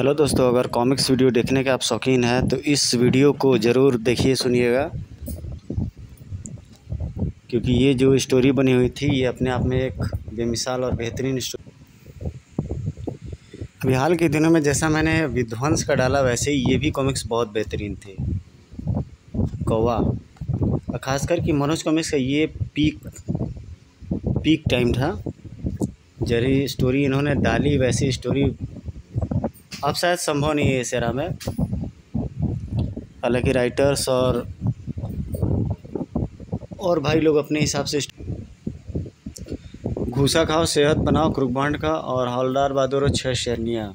Hello दोस्तों, अगर comics video देखने के आप शौकीन हैं तो इस वीडियो को ज़रूर देखिए सुनिएगा, क्योंकि ये जो स्टोरी बनी हुई थी ये अपने आप में एक बेमिसाल और बेहतरीन स्टोरी। अभी हाल के दिनों में जैसा मैंने विध्वंस का डाला वैसे ही ये भी कॉमिक्स बहुत बेहतरीन थे। कौवा, और ख़ासकर कि मनोज कॉमिक्स का ये पीक टाइम था। जरी स्टोरी इन्होंने डाली वैसी स्टोरी अब शायद संभव नहीं है इस एरा में। हालांकि राइटर्स और भाई लोग अपने हिसाब से घूसा खाओ सेहत बनाओ क्रुकबांड का और हवलदार बहादुर 6 शेरनियाँ,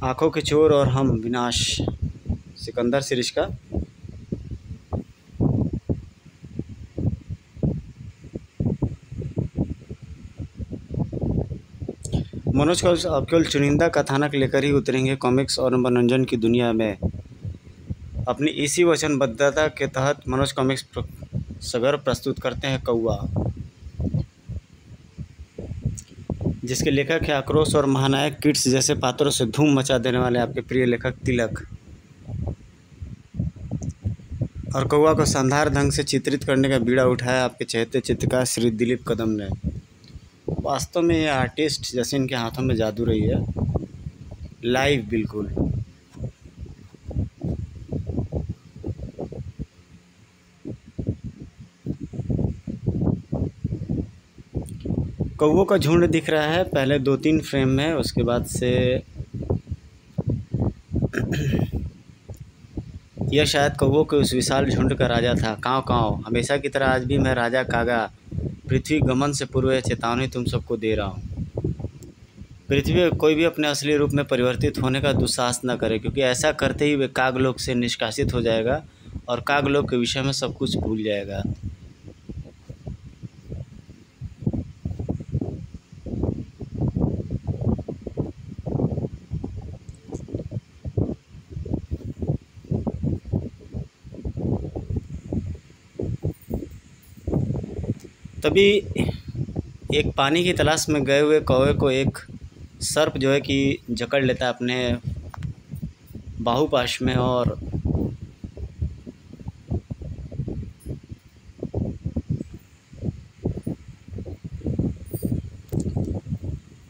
आँखों के चोर और हम विनाश, सिकंदर सीरीज का। मनोज को अब केवल चुनिंदा कथानक लेकर ही उतरेंगे कॉमिक्स और मनोरंजन की दुनिया में। अपनी इसी वचनबद्धता के तहत मनोज कॉमिक्स सगर प्रस्तुत करते हैं कौवा, जिसके लेखक है आक्रोश और महानायक किड्स जैसे पात्रों से धूम मचा देने वाले आपके प्रिय लेखक तिलक। और कौवा को शानदार ढंग से चित्रित करने का बीड़ा उठाया आपके चहेते चित्रकार श्री दिलीप कदम ने। वास्तव में ये आर्टिस्ट जैसे इनके हाथों में जादू रही है, लाइव बिल्कुल। कौवों का झुंड दिख रहा है पहले 2-3 फ्रेम में, उसके बाद से यह शायद कौवों के उस विशाल झुंड का राजा था। काँव काँव, हमेशा की तरह आज भी मैं राजा कागा पृथ्वी गमन से पूर्व चेतावनी तुम सबको दे रहा हूँ। पृथ्वी कोई भी अपने असली रूप में परिवर्तित होने का दुस्साहस न करे, क्योंकि ऐसा करते ही वे कागलोक से निष्कासित हो जाएगा और कागलोक के विषय में सब कुछ भूल जाएगा। तभी एक पानी की तलाश में गए हुए कौवे को एक सर्प जो है कि जकड़ लेता है अपने बाहुपाश में, और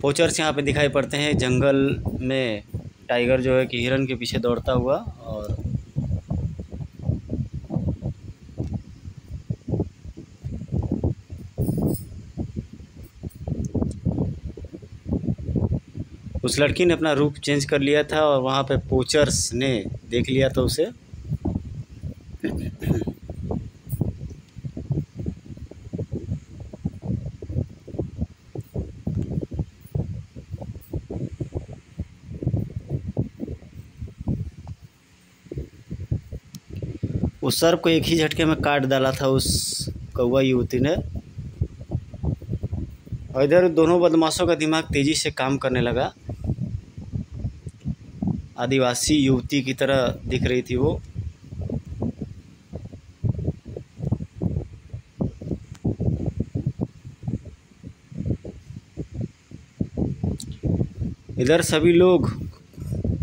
पोचर्स यहाँ पे दिखाई पड़ते हैं जंगल में। टाइगर जो है कि हिरन के पीछे दौड़ता हुआ, और उस लड़की ने अपना रूप चेंज कर लिया था और वहाँ पे पोचर्स ने देख लिया था उसे। उस सर्प को एक ही झटके में काट डाला था उस कौवा युवती ने। और इधर दोनों बदमाशों का दिमाग तेज़ी से काम करने लगा। आदिवासी युवती की तरह दिख रही थी वो। इधर सभी लोग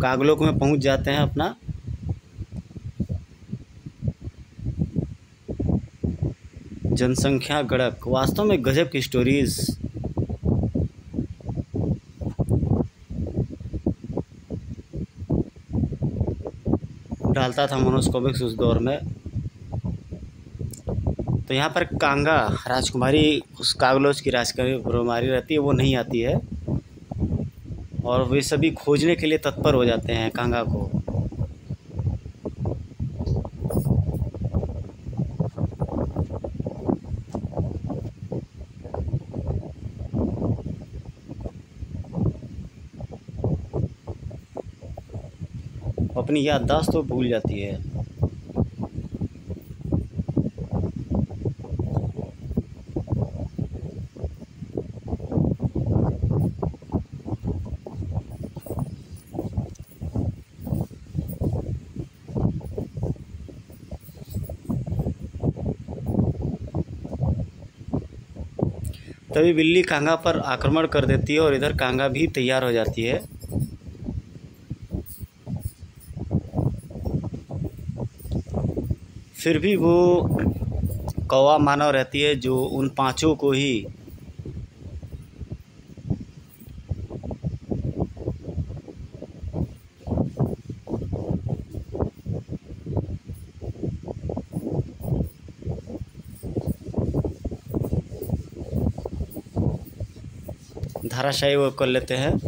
कागलोक में पहुंच जाते हैं अपना। जनसंख्या गणक, वास्तव में गजब की स्टोरीज डालता था मनोज कॉमिक्स उस दौर में। तो यहाँ पर कांगा राजकुमारी, उस कागलोच की राजकुमारी रहती है, वो नहीं आती है और वे सभी खोजने के लिए तत्पर हो जाते हैं कांगा को। अपनी याददाश्त तो भूल जाती है। तभी बिल्ली कांगा पर आक्रमण कर देती है और इधर कांगा भी तैयार हो जाती है। फिर भी वो कौवा मानव रहती है जो उन पांचों को ही धाराशायी वो कर लेते हैं।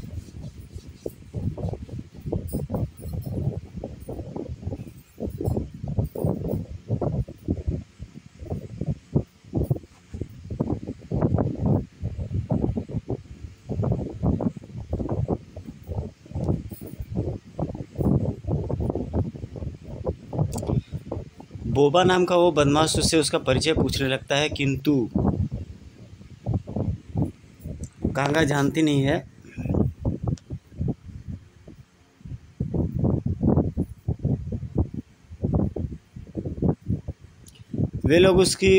बोबा नाम का वो बदमाश उससे उसका परिचय पूछने लगता है, किंतु कांगा जानती नहीं है। वे लोग उसकी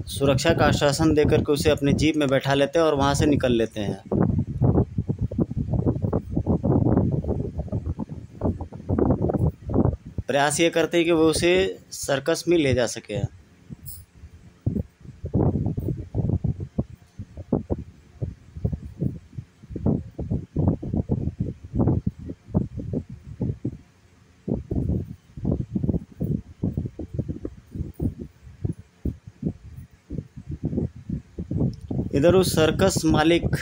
सुरक्षा का आश्वासन देकर के उसे अपने जीप में बैठा लेते हैं और वहाँ से निकल लेते हैं। प्रयास ये करते हैं कि वो उसे सर्कस में ले जा सके। इधर उस सर्कस मालिक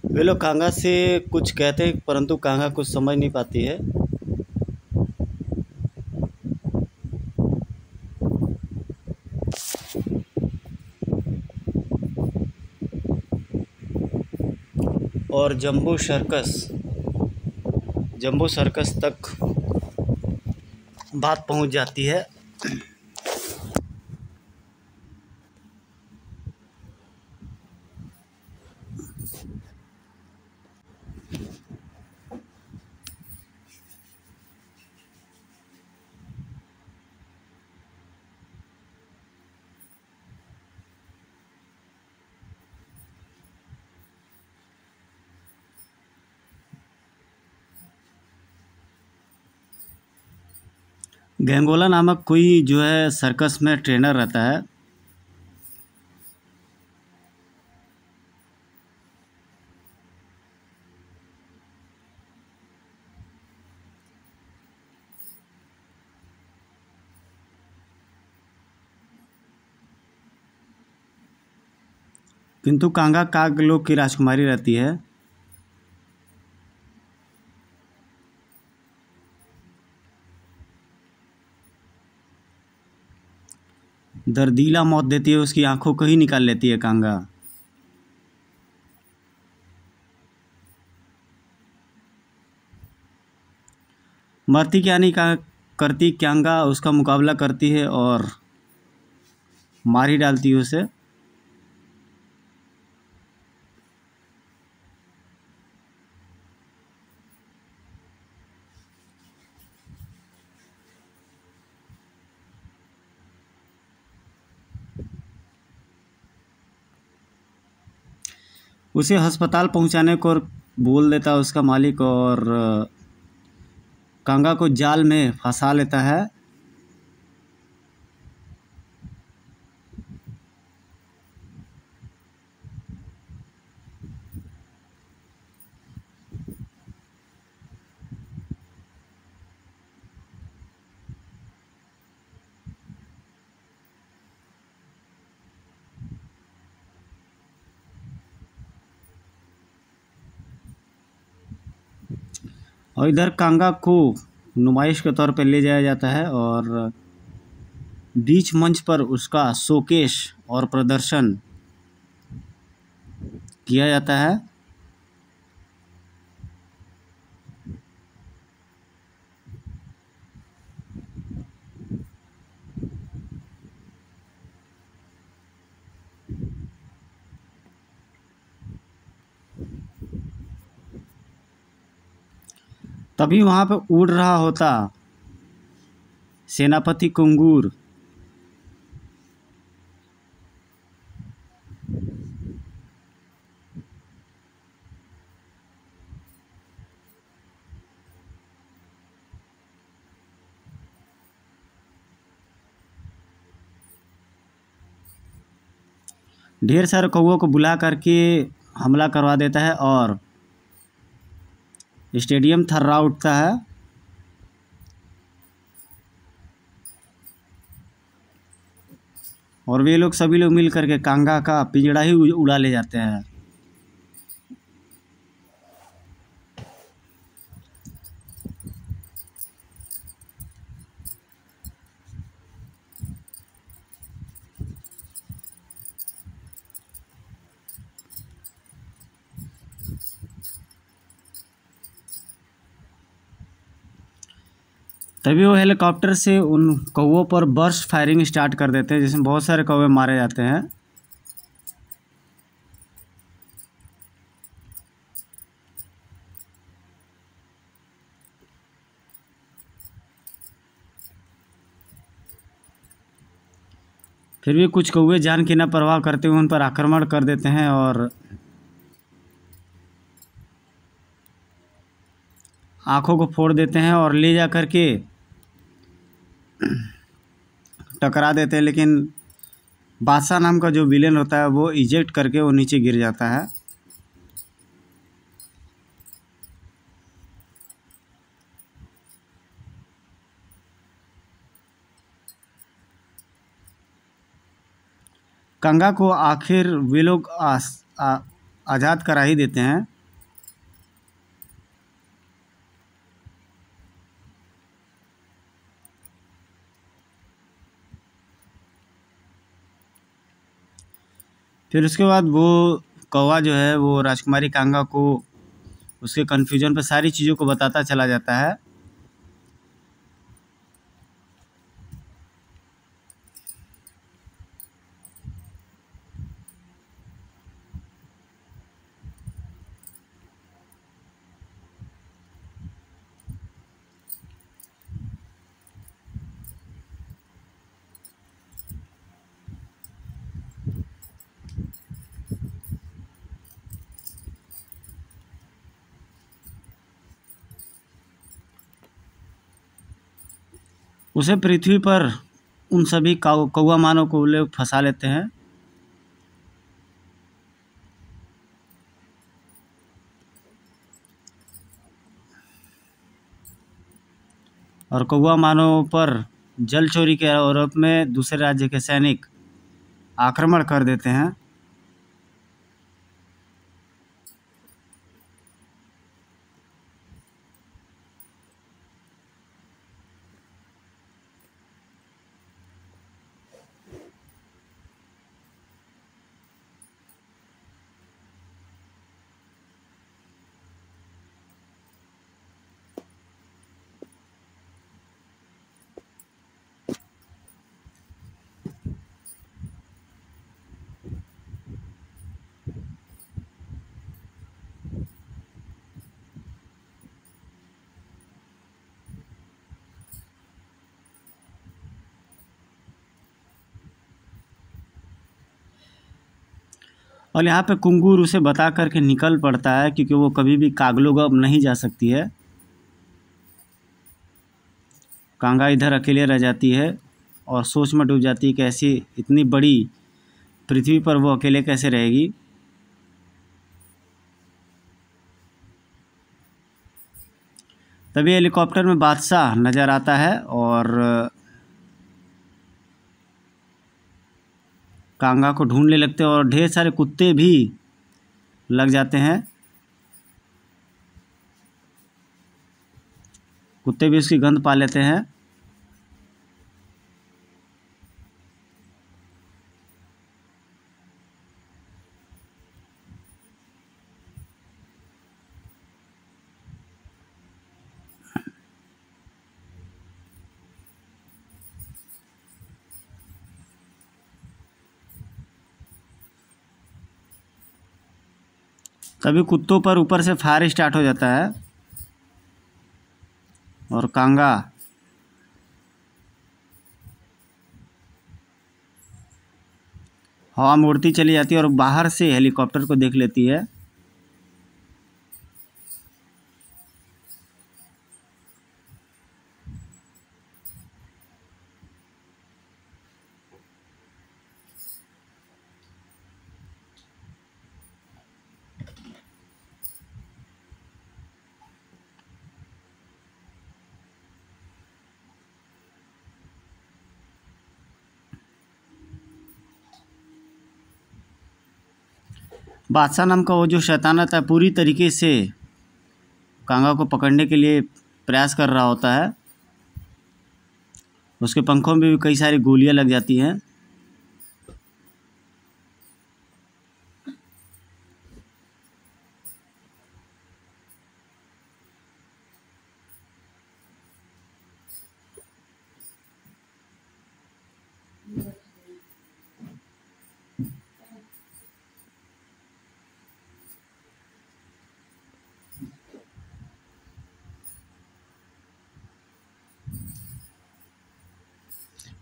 वे लोग कांगा से कुछ कहते हैं, परंतु कांगा कुछ समझ नहीं पाती है। और जंबू सर्कस तक बात पहुंच जाती है। गैंगोला नामक कोई जो है सर्कस में ट्रेनर रहता है। किंतु कांगा काग लोग की राजकुमारी रहती है। दर्दीला मौत देती है, उसकी आंखों को ही निकाल लेती है कांगा। मरती क्या नहीं का करती कांगा उसका मुकाबला करती है और मार ही डालती है उसे। उसे अस्पताल पहुंचाने को बोल देता उसका मालिक और कांगा को जाल में फंसा लेता है। और इधर कांगा को नुमाइश के तौर पर ले जाया जाता है और बीच मंच पर उसका शोकेश और प्रदर्शन किया जाता है। तभी वहाँ पे उड़ रहा होता सेनापति कुंगूर। ढेर सारे कौवों को बुला करके हमला करवा देता है और स्टेडियम थर्रा उठता है। और वे लोग सभी लोग मिल करके कांगा का पिंजड़ा ही उड़ा ले जाते हैं। तभी वो हेलीकॉप्टर से उन कौवों पर बर्स्ट फायरिंग स्टार्ट कर देते हैं, जिसमें बहुत सारे कौवे मारे जाते हैं। फिर भी कुछ कौवे जान की न परवाह करते हुए उन पर आक्रमण कर देते हैं और आँखों को फोड़ देते हैं और ले जा कर के टकरा देते हैं। लेकिन बादशाह नाम का जो विलेन होता है वो इजेक्ट करके वो नीचे गिर जाता है। कंगा को आखिर वे लोग आज़ाद करा ही देते हैं। फिर उसके बाद वो कौवा जो है वो राजकुमारी कांगा को उसके कन्फ्यूजन पर सारी चीज़ों को बताता चला जाता है। उसे पृथ्वी पर उन सभी कौवा मानव को लोग फंसा लेते हैं। और कौवा मानव पर जल चोरी के आरोप में दूसरे राज्य के सैनिक आक्रमण कर देते हैं। और यहाँ पे कुंगूर उसे बता करके निकल पड़ता है, क्योंकि वो कभी भी कागलों अब नहीं जा सकती है। कांगा इधर अकेले रह जाती है और सोच में डूब जाती है कि ऐसी इतनी बड़ी पृथ्वी पर वो अकेले कैसे रहेगी। तभी हेलीकॉप्टर में बादशाह नज़र आता है और कांगा को ढूंढने लगते हैं और ढेर सारे कुत्ते भी लग जाते हैं। कुत्ते भी उसकी गंध पा लेते हैं। तभी कुत्तों पर ऊपर से फायर स्टार्ट हो जाता है। और कांगा हवा में उड़ती चली जाती है और बाहर से हेलीकॉप्टर को देख लेती है। बादशाह नाम का वो जो शैतान आता है पूरी तरीके से कांगा को पकड़ने के लिए प्रयास कर रहा होता है। उसके पंखों में भी कई सारी गोलियां लग जाती हैं।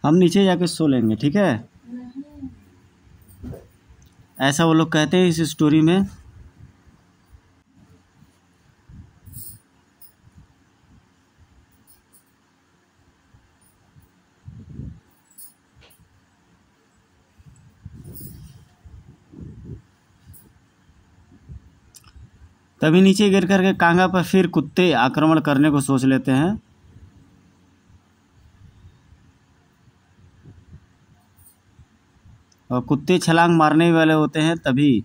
हम नीचे जाके सो लेंगे, ठीक है? ऐसा वो लोग कहते हैं इस स्टोरी में। तभी नीचे गिर करके कांगा पर फिर कुत्ते आक्रमण करने को सोच लेते हैं। और कुत्ते छलांग मारने वाले होते हैं, तभी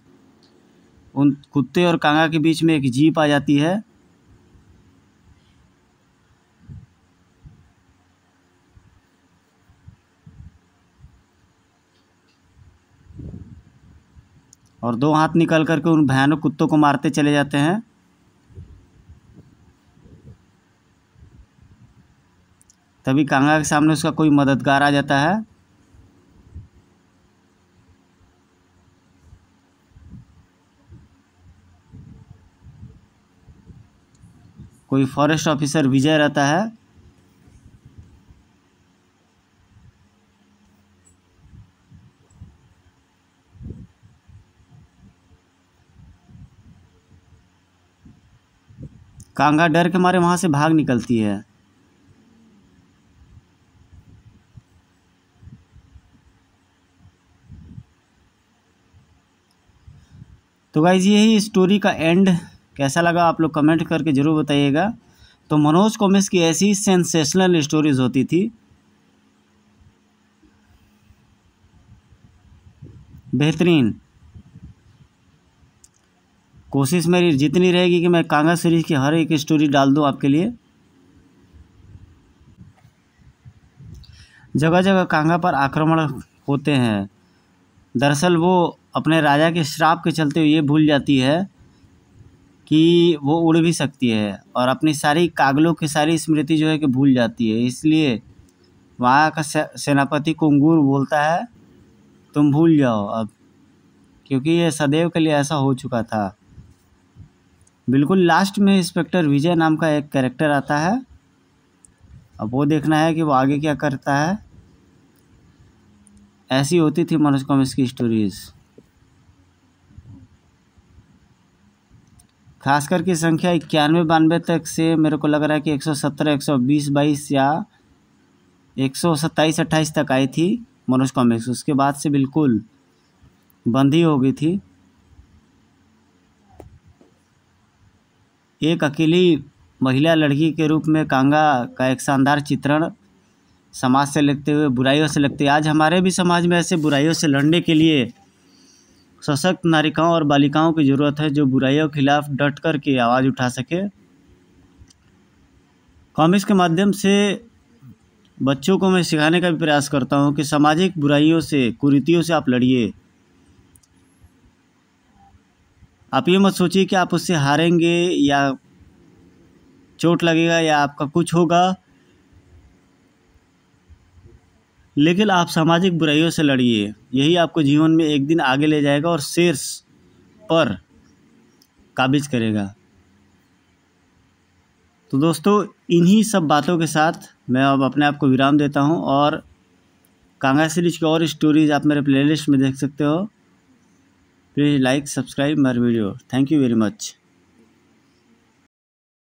उन कुत्ते और कांगा के बीच में एक जीप आ जाती है। और दो हाथ निकल करके उन भयानक कुत्तों को मारते चले जाते हैं। तभी कांगा के सामने उसका कोई मददगार आ जाता है। कोई फॉरेस्ट ऑफिसर विजय रहता है। कांगा डर के मारे वहां से भाग निकलती है। तो गाइज यही स्टोरी का एंड। कैसा लगा आप लोग कमेंट करके ज़रूर बताइएगा। तो मनोज कॉमिक्स की ऐसी सेंसेशनल स्टोरीज होती थी, बेहतरीन। कोशिश मेरी जितनी रहेगी कि मैं कांगा सीरीज की हर एक स्टोरी डाल दूं आपके लिए। जगह जगह कांगा पर आक्रमण होते हैं। दरअसल वो अपने राजा के श्राप के चलते ये भूल जाती है कि वो उड़ भी सकती है, और अपनी सारी कागलों की सारी स्मृति जो है कि भूल जाती है। इसलिए वहाँ का सेनापति कुंगूर बोलता है तुम भूल जाओ अब, क्योंकि ये सदैव के लिए ऐसा हो चुका था। बिल्कुल लास्ट में इंस्पेक्टर विजय नाम का एक कैरेक्टर आता है। अब वो देखना है कि वो आगे क्या करता है। ऐसी होती थी मनोज कॉमिक्स की स्टोरीज। खासकर की संख्या 91-92 तक से मेरे को लग रहा है कि 117, 120-22 या 127-28 तक आई थी मनोज कॉमिक्स। उसके बाद से बिल्कुल बंद ही हो गई थी। एक अकेली महिला लड़की के रूप में कांगा का एक शानदार चित्रण समाज से लगते हुए, बुराइयों से लगते। आज हमारे भी समाज में ऐसे बुराइयों से लड़ने के लिए सशक्त नारिकाओं और बालिकाओं की ज़रूरत है, जो बुराइयों के खिलाफ डट कर के आवाज़ उठा सके। कॉमिक्स के माध्यम से बच्चों को मैं सिखाने का भी प्रयास करता हूँ कि सामाजिक बुराइयों से, कुरीतियों से आप लड़िए। आप ये मत सोचिए कि आप उससे हारेंगे या चोट लगेगा या आपका कुछ होगा, लेकिन आप सामाजिक बुराइयों से लड़िए। यही आपको जीवन में एक दिन आगे ले जाएगा और शीर्ष पर काबिज करेगा। तो दोस्तों इन्हीं सब बातों के साथ मैं अब अपने आप को विराम देता हूँ, और कांगा सीरीज की और स्टोरीज आप मेरे प्लेलिस्ट में देख सकते हो। Please like subscribe my video. Thank you very much.